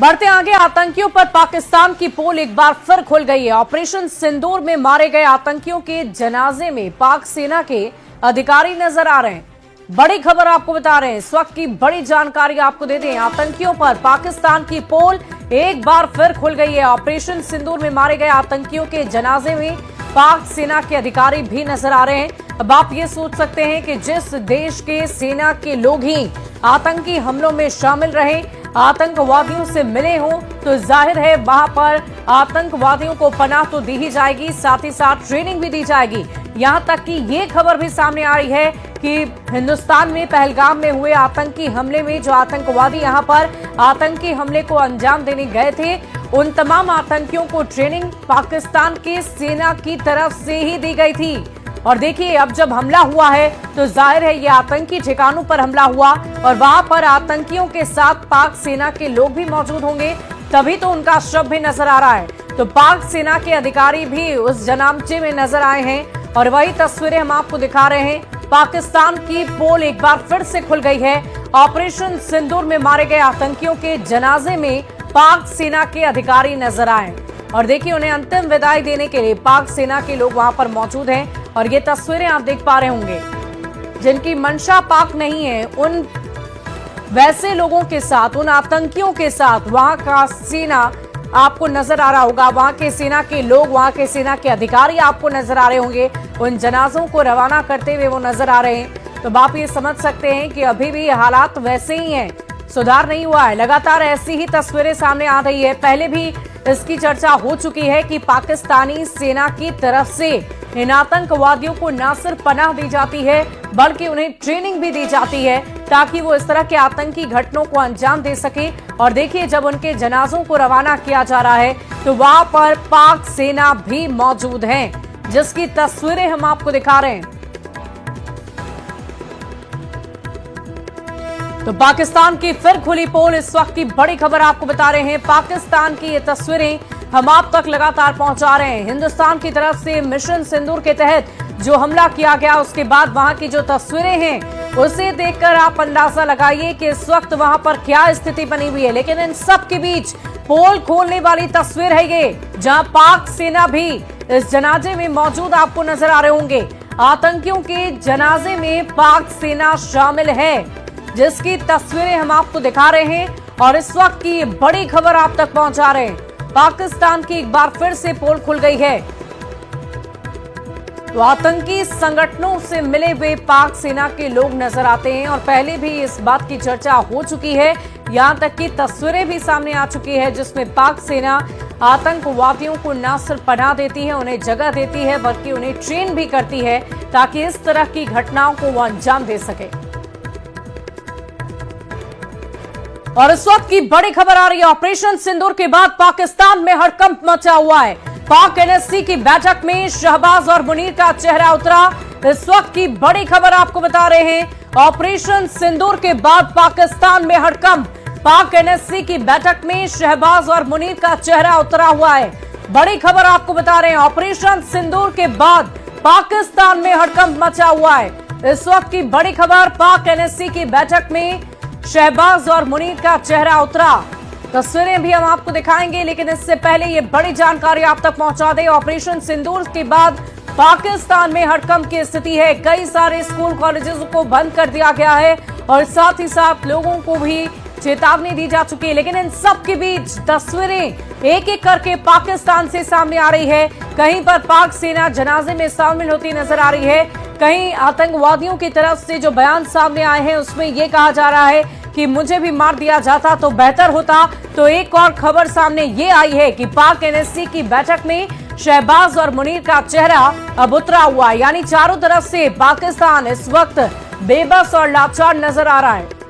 बढ़ते आगे, आतंकियों पर पाकिस्तान की पोल एक बार फिर खुल गई है। ऑपरेशन सिंदूर में मारे गए आतंकियों के जनाजे में पाक सेना के अधिकारी नजर आ रहे हैं। बड़ी खबर आपको बता रहे हैं, इस वक्त की बड़ी जानकारी आपको दे दें। आतंकियों पर पाकिस्तान की पोल एक बार फिर खुल गई है। ऑपरेशन सिंदूर में मारे गए आतंकियों के जनाजे में पाक सेना के अधिकारी भी नजर आ रहे हैं। अब आप ये सोच सकते हैं कि जिस देश के सेना के लोग ही आतंकी हमलों में शामिल रहे, आतंकवादियों से मिले हों, तो जाहिर है वहां पर आतंकवादियों को पनाह तो दी ही जाएगी, साथ ही साथ ट्रेनिंग भी दी जाएगी। यहां तक कि ये खबर भी सामने आ रही है कि हिंदुस्तान में पहलगाम में हुए आतंकी हमले में जो आतंकवादी यहां पर आतंकी हमले को अंजाम देने गए थे, उन तमाम आतंकियों को ट्रेनिंग पाकिस्तान की सेना की तरफ से ही दी गई थी। और देखिए, अब जब हमला हुआ है तो जाहिर है ये आतंकी ठिकानों पर हमला हुआ और वहां पर आतंकियों के साथ पाक सेना के लोग भी मौजूद होंगे, तभी तो उनका शव भी नजर आ रहा है। तो पाक सेना के अधिकारी भी उस जनामचे में नजर आए हैं और वही तस्वीरें हम आपको दिखा रहे हैं। पाकिस्तान की पोल एक बार फिर से खुल गई है। ऑपरेशन सिंदूर में मारे गए आतंकियों के जनाजे में पाक सेना के अधिकारी नजर आए और देखिए, उन्हें अंतिम विदाई देने के लिए पाक सेना के लोग वहां पर मौजूद हैं। और ये तस्वीरें आप देख पा रहे होंगे, जिनकी मंशा पाक नहीं है, उन वैसे लोगों के साथ, उन आतंकियों के साथ वहां का सेना आपको नजर आ रहा होगा। वहां के सेना के लोग, वहां के सेना के अधिकारी आपको नजर आ रहे होंगे। उन जनाजों को रवाना करते हुए वो नजर आ रहे हैं। तो आप ये समझ सकते हैं कि अभी भी हालात वैसे ही हैं, सुधार नहीं हुआ है। लगातार ऐसी ही तस्वीरें सामने आ रही है। पहले भी इसकी चर्चा हो चुकी है कि पाकिस्तानी सेना की तरफ से इन आतंकवादियों को न सिर्फ पनाह दी जाती है, बल्कि उन्हें ट्रेनिंग भी दी जाती है ताकि वो इस तरह के आतंकी घटनाओं को अंजाम दे सके। और देखिए, जब उनके जनाजों को रवाना किया जा रहा है तो वहां पर पाक सेना भी मौजूद है, जिसकी तस्वीरें हम आपको दिखा रहे हैं। तो पाकिस्तान की फिर खुली पोल, इस वक्त की बड़ी खबर आपको बता रहे हैं। पाकिस्तान की ये तस्वीरें हम आप तक लगातार पहुंचा रहे हैं। हिंदुस्तान की तरफ से मिशन सिंदूर के तहत जो हमला किया गया, उसके बाद वहां की जो तस्वीरें हैं, उसे देखकर आप अंदाजा लगाइए कि इस वक्त वहां पर क्या स्थिति बनी हुई है। लेकिन इन सब के बीच पोल खोलने वाली तस्वीर है ये, जहां पाक सेना भी इस जनाजे में मौजूद आपको नजर आ रहे होंगे। आतंकियों के जनाजे में पाक सेना शामिल है, जिसकी तस्वीरें हम आपको दिखा रहे हैं और इस वक्त की बड़ी खबर आप तक पहुंचा रहे हैं। पाकिस्तान की एक बार फिर से पोल खुल गई है। तो आतंकी संगठनों से मिले हुए पाक सेना के लोग नजर आते हैं और पहले भी इस बात की चर्चा हो चुकी है। यहां तक कि तस्वीरें भी सामने आ चुकी है, जिसमें पाक सेना आतंकवादियों को न सिर्फ पनाह देती है, उन्हें जगह देती है, बल्कि उन्हें ट्रेन भी करती है ताकि इस तरह की घटनाओं को वो अंजाम दे सके। और इस वक्त की बड़ी खबर आ रही है, ऑपरेशन सिंदूर के बाद पाकिस्तान में हड़कंप मचा हुआ है। पाक एनएससी की बैठक में शहबाज और मुनीर का चेहरा उतरा। इस वक्त की बड़ी खबर आपको बता रहे हैं, ऑपरेशन सिंदूर के बाद पाकिस्तान में हड़कंप। पाक एनएससी की बैठक में शहबाज और मुनीर का चेहरा उतरा हुआ है। बड़ी खबर आपको बता रहे हैं, ऑपरेशन सिंदूर के बाद पाकिस्तान में हड़कंप मचा हुआ है। इस वक्त की बड़ी खबर, पाक एनएससी की बैठक में शहबाज और मुनीर का चेहरा उतरा। तस्वीरें भी हम आपको दिखाएंगे, लेकिन इससे पहले ये बड़ी जानकारी आप तक पहुंचा दें। ऑपरेशन सिंदूर के बाद पाकिस्तान में हड़कंप की स्थिति है। कई सारे स्कूल कॉलेजेस को बंद कर दिया गया है और साथ ही साथ लोगों को भी चेतावनी दी जा चुकी है। लेकिन इन सब के बीच तस्वीरें एक एक करके पाकिस्तान से सामने आ रही है। कहीं पर पाक सेना जनाजे में शामिल होती नजर आ रही है, कहीं आतंकवादियों की तरफ से जो बयान सामने आए हैं उसमें यह कहा जा रहा है कि मुझे भी मार दिया जाता तो बेहतर होता। तो एक और खबर सामने ये आई है कि पाक एनएससी की बैठक में शहबाज और मुनीर का चेहरा अब उतरा हुआ है, यानी चारों तरफ से पाकिस्तान इस वक्त बेबस और लाचार नजर आ रहा है।